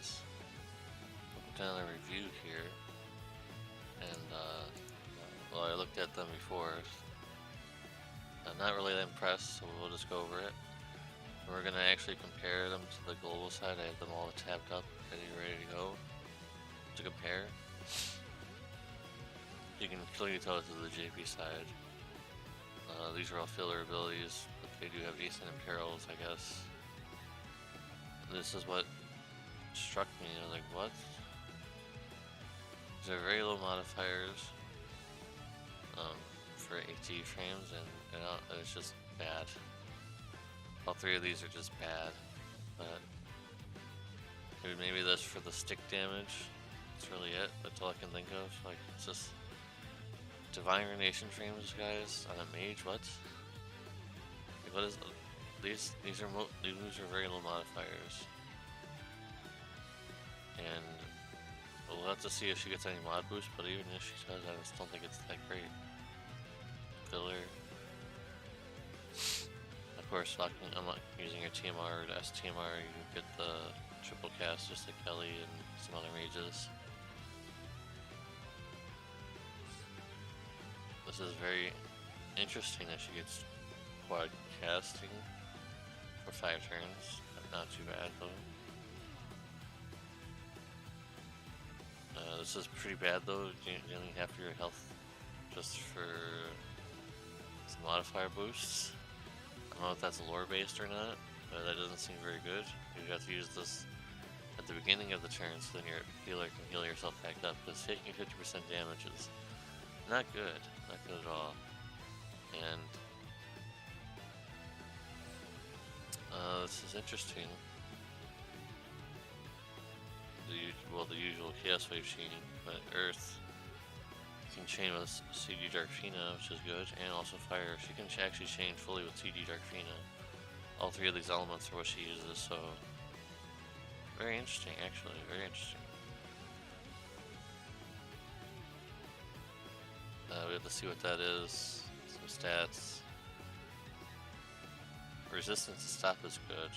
guys. Look down the review here, and well, I looked at them before. I'm not really that impressed, so we'll just go over it. We're gonna actually compare them to the global side. I have them all tabbed up, ready to go to compare. You can clearly tell it's the JP side. These are all filler abilities, but they do have decent imperils, I guess. This is what struck me. I was like, what? These are very low modifiers for AT frames, and it's just bad. All three of these are just bad, but maybe that's for the stick damage. That's really it. That's all I can think of. Like, it's just Divine Ruination frames, guys, on a mage. What? Like, what is these? These are very low modifiers, and we'll have to see if she gets any mod boost. But even if she does, I just don't think it's that great. Filler. Of course, I'm not using your TMR or STMR. You can get the triple cast just like Kelly and some other mages. This is very interesting that she gets quad casting for 5 turns. Not too bad though. This is pretty bad though, dealing half of your health just for some modifier boosts. I don't know if that's lore based or not, but that doesn't seem very good. You have to use this at the beginning of the turn so then your healer can heal yourself back up, because taking 50% damage is not good at all. And this is interesting. The usual Chaos Wave chaining, but Earth you can chain with CD Darkfina, which is good, and also Fire. She can actually chain fully with CD Darkfina. All 3 of these elements are what she uses, so very interesting, actually, very interesting. We have to see what that is. Some stats. Resistance to stop is good.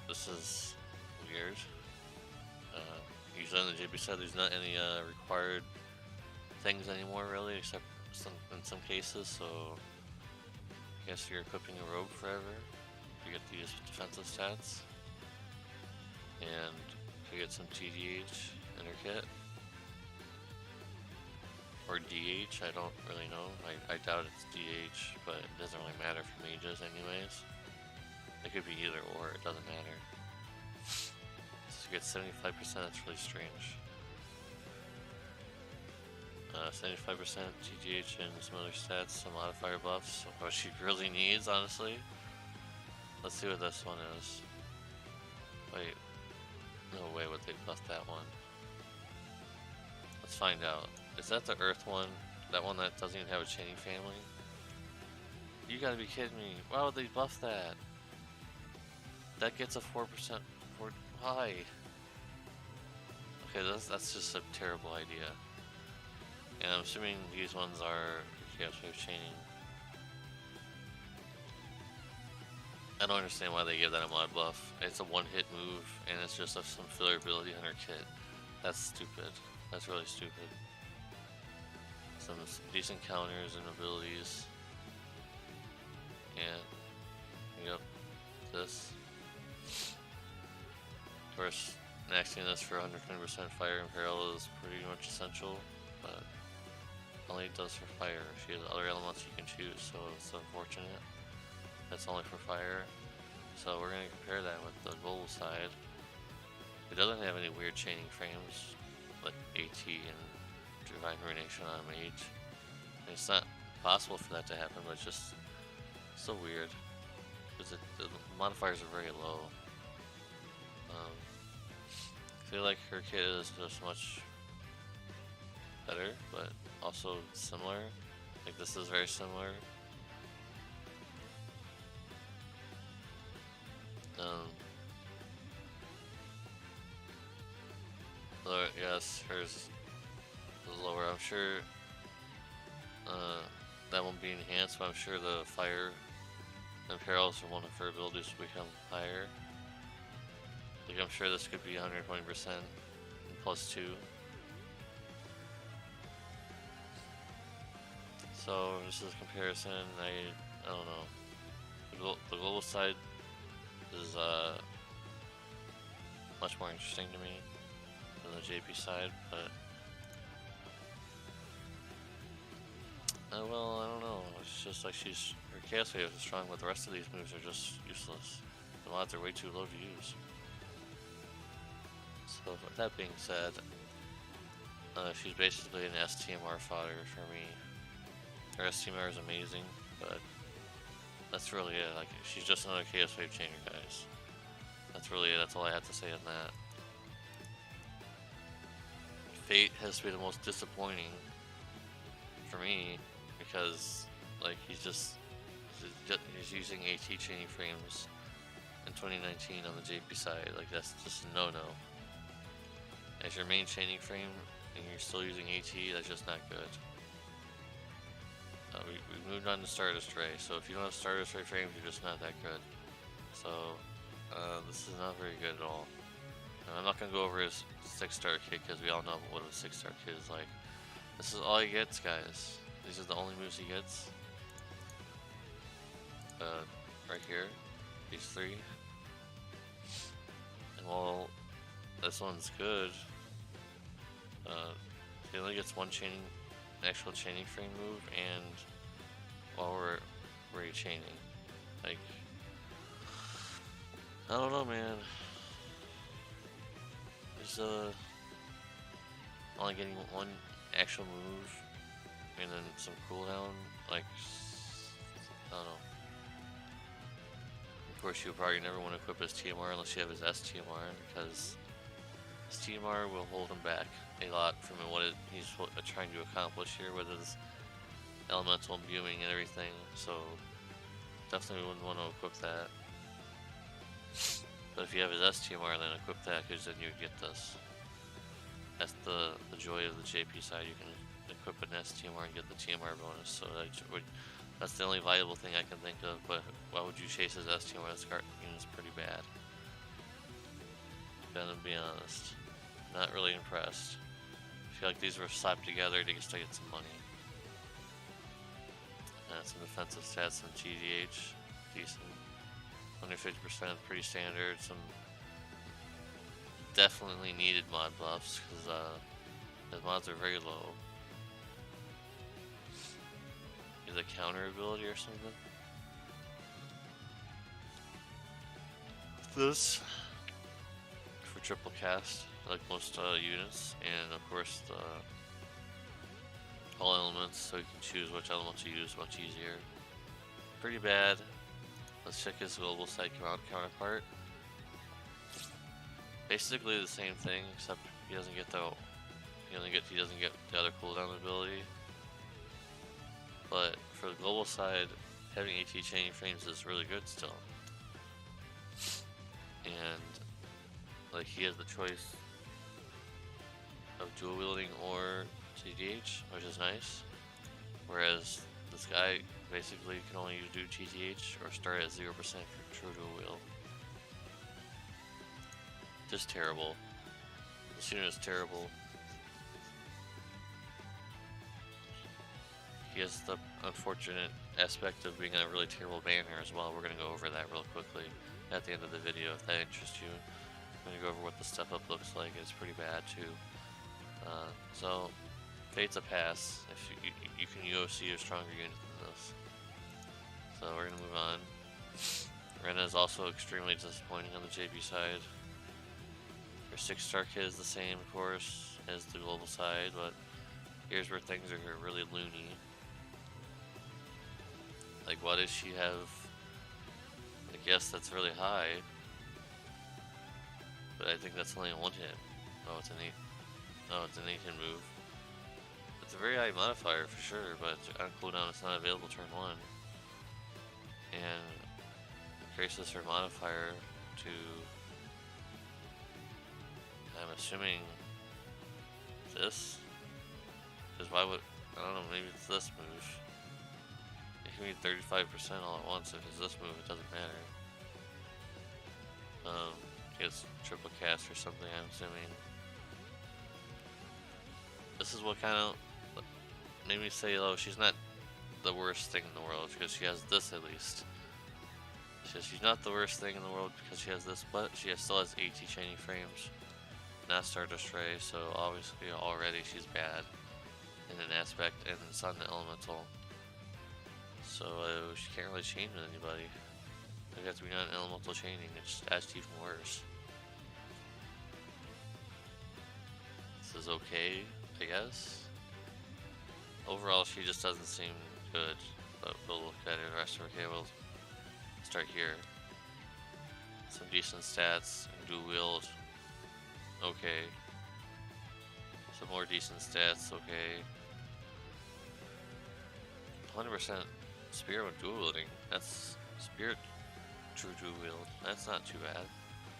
This is weird. Usually on the JP side, there's not any required things anymore, really, except in some cases. So I guess you're equipping a rogue forever. You get these defensive stats, and you get some TDH in her kit. Or DH, I don't really know. I doubt it's DH, but it doesn't really matter for mages anyways. It could be either or, it doesn't matter. So you get 75%, that's really strange. 75% TDH and some other stats, some modifier buffs, what she really needs, honestly. Let's see what this one is. Wait, no way would they buff that one. Let's find out. Is that the Earth one? That one that doesn't even have a chaining family? You gotta be kidding me. Why would they buff that? That gets a 4%. Why? Okay, that's just a terrible idea. And I'm assuming these ones are Chaos Wave chaining. I don't understand why they give that a mod buff. It's a one-hit move, and it's just some filler ability on her kit. That's stupid. That's really stupid. Some decent counters and abilities. And yep, this. Of course, maxing this for 120% fire and peril is pretty much essential, but only it does for fire. She has other elements you can choose, so it's unfortunate. That's only for fire. So we're gonna compare that with the global side. It doesn't have any weird chaining frames like AT and Divine Ruination on a mage. And it's not possible for that to happen, but it's just so weird. Because the modifiers are very low. I feel like her kit is just much better, but also similar. Like this is very similar. Yes, hers is lower. I'm sure that won't be enhanced, but I'm sure the fire and perils for one of her abilities will become higher. I'm sure this could be 120% plus 2. So this is a comparison. I don't know. The global side is much more interesting to me than the JP side, but well, I don't know. It's just like her chaos wave is strong, but the rest of these moves are just useless. The mods are way too low to use. So with that being said, she's basically an STMR fodder for me. Her STMR is amazing, but that's really it. Like, she's just another chaos wave changer, guys. That's really it. That's all I have to say on that. Fate has to be the most disappointing for me because, like, he's using AT chaining frames in 2019 on the JP side. Like, that's just a no-no. As your main chaining frame and you're still using AT, that's just not good. We moved on to Stardust Ray, so if you don't have Stardust Ray frames, you're just not that good. So, this is not very good at all. And I'm not going to go over his 6-star kit, because we all know what a 6-star kit is like. This is all he gets, guys. These are the only moves he gets. Right here. These 3. And while this one's good, he only gets one actual chaining frame move, and while we're chaining, like, I don't know, man. There's only getting one actual move and then some cooldown, like, I don't know. Of course, you'll probably never want to equip his TMR unless you have his STMR, because his TMR will hold him back a lot from what he's trying to accomplish here with his elemental imbuing and everything, so definitely wouldn't want to equip that. But if you have his STMR, then equip that, because then you get this. That's the joy of the JP side. You can equip an STMR and get the TMR bonus, so that's the only viable thing I can think of. But why would you chase his STMR? This card is pretty bad. Gonna be honest, not really impressed. I feel like these were slapped together to get some money. Some defensive stats, some TDH, decent. Under 50%, pretty standard. Some definitely needed mod buffs, because the mods are very low. Is a counter ability or something? This for triple cast, like most units, and of course all elements, so you can choose which element to use much easier. Pretty bad. Let's check his global side counterpart. Basically the same thing, except he doesn't get the other cooldown ability. But for the global side, having AT chaining frames is really good still. And like, he has the choice of dual wielding or TDH, which is nice. Whereas this guy basically can only do TTH or start at 0% for true dual wield. Just terrible. This unit is terrible. He has the unfortunate aspect of being a really terrible banner as well. We're going to go over that real quickly at the end of the video if that interests you. I'm going to go over what the step up looks like. It's pretty bad too. So Fate's a pass. If you can UOC a stronger unit than this. So we're going to move on. Rena is also extremely disappointing on the JB side. Her 6-star kit is the same, of course, as the global side, but here's where things are really loony. Like, why does she have a guess that's really high? But I think that's only a 1 hit. Oh, it's an 8. Oh, it's an 8-hit move. It's a very high modifier for sure, but on cooldown it's not available turn 1. And increases her modifier to, I'm assuming, this? Because why would, I don't know, maybe it's this move. It can be 35% all at once. If it's this move, it doesn't matter. She has triple cast or something, I'm assuming. This is what kind of made me say, oh, she's not the worst thing in the world because she has this at least. She's not the worst thing in the world because she has this, but she still has 80 chaining frames, not Stardust Ray, so obviously already she's bad in an aspect, and it's on the elemental. So she can't really chain with anybody. I guess we're not elemental chaining, it's just even worse. This is okay, I guess. Overall, she just doesn't seem good, but we'll look at her the rest of her. Okay, we'll start here. Some decent stats, dual wield, okay. Some more decent stats, okay. 100% spirit with dual wielding. That's spirit true dual wield. That's not too bad.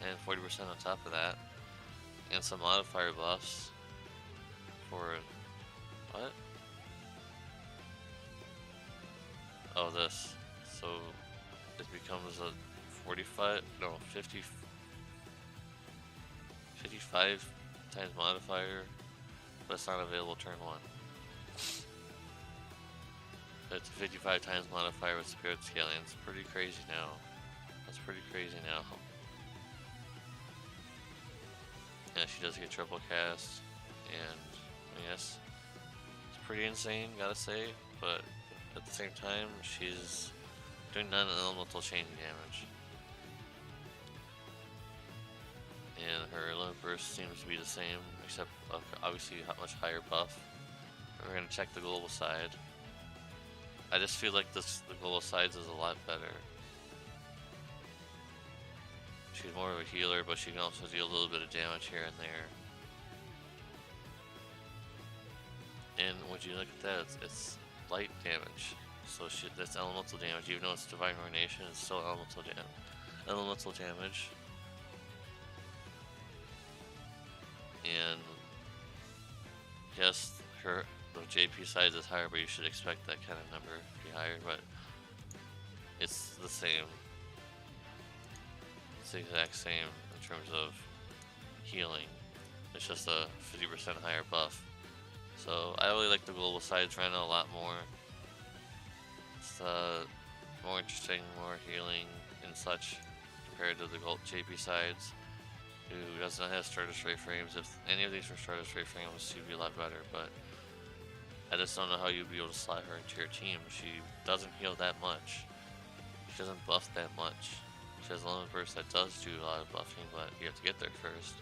And 40% on top of that. And some modifier buffs for what? Oh, this. So it becomes a 55 times modifier, but it's not available turn 1. It's a 55 times modifier with spirit scaling. It's pretty crazy now. That's pretty crazy now. Yeah, she does get triple cast, and I mean, it's pretty insane, gotta say, but at the same time, she's doing non-elemental chaining damage. And her limit burst seems to be the same, except obviously a much higher buff. We're gonna check the global side. I just feel like the global sides is a lot better. She's more of a healer, but she can also deal a little bit of damage here and there. And when you look at that, it's light damage. So that's elemental damage. Even though it's Divine Ordination, it's still elemental damage. And yes, the JP size is higher, but you should expect that kind of number to be higher, but it's the same. It's the exact same in terms of healing. It's just a 50% higher buff. So I really like the global sides right now a lot more. It's more interesting, more healing and such compared to the JP sides, who does not have Stardust Ray frames. If any of these were Stardust Ray frames, she'd be a lot better, but I just don't know how you'd be able to slot her into your team. She doesn't heal that much. She doesn't buff that much. She has a limit burst that does do a lot of buffing, but you have to get there first.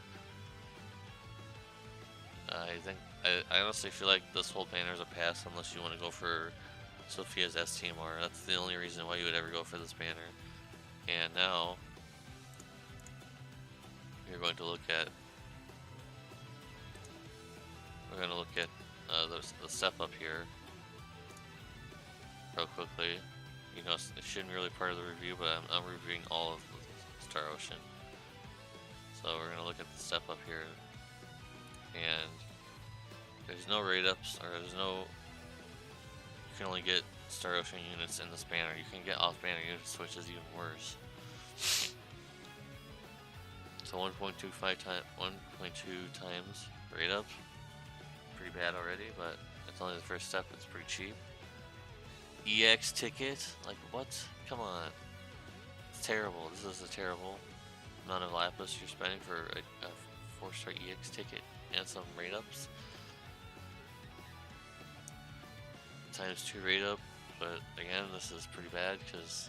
I honestly feel like this whole banner is a pass unless you want to go for Sophia's STMR. That's the only reason why you would ever go for this banner. And now we're going to look at the step up here real quickly. You know, it shouldn't be really part of the review, but I'm reviewing all of Star Ocean. So we're going to look at the step up here, and there's no rate ups, or you can only get Star Ocean units in this banner. You can get off banner units, which is even worse. So 1.2 times rate up. Pretty bad already, but it's only the first step. It's pretty cheap. EX ticket? Like what? Come on. It's terrible. This is a terrible amount of lapis you're spending for a 4-star EX ticket and some rate ups. Times 2 rate up, but again, this is pretty bad because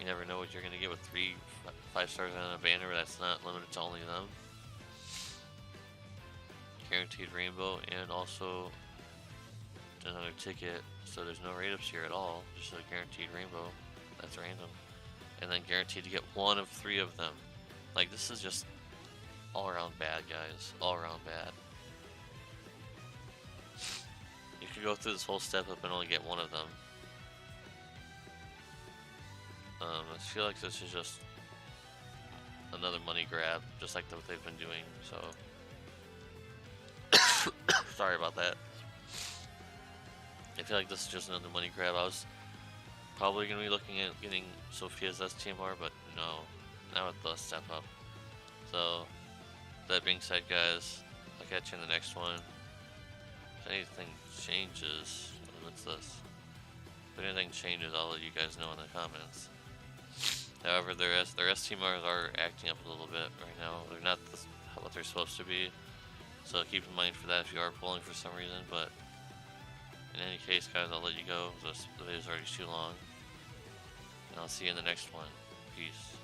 you never know what you're going to get with 5 stars on a banner that's not limited to only them. Guaranteed rainbow, and also another ticket, so there's no rate ups here at all, just a guaranteed rainbow that's random, and then guaranteed to get 1 of 3 of them. Like, this is just all around bad, guys, all around bad. You could go through this whole step up and only get 1 of them. I feel like this is just another money grab, just like what they've been doing, so sorry about that. I feel like this is just another money grab. I was probably going to be looking at getting Sophia's STMR, but no, not with the step up. So, that being said, guys, I'll catch you in the next one. If anything changes, what's this? If anything changes, I'll let you guys know in the comments. However, the rest team Mars are acting up a little bit right now. They're not what they're supposed to be. So keep in mind for that if you are pulling for some reason. But in any case, guys, I'll let you go. The video's already too long. And I'll see you in the next one. Peace.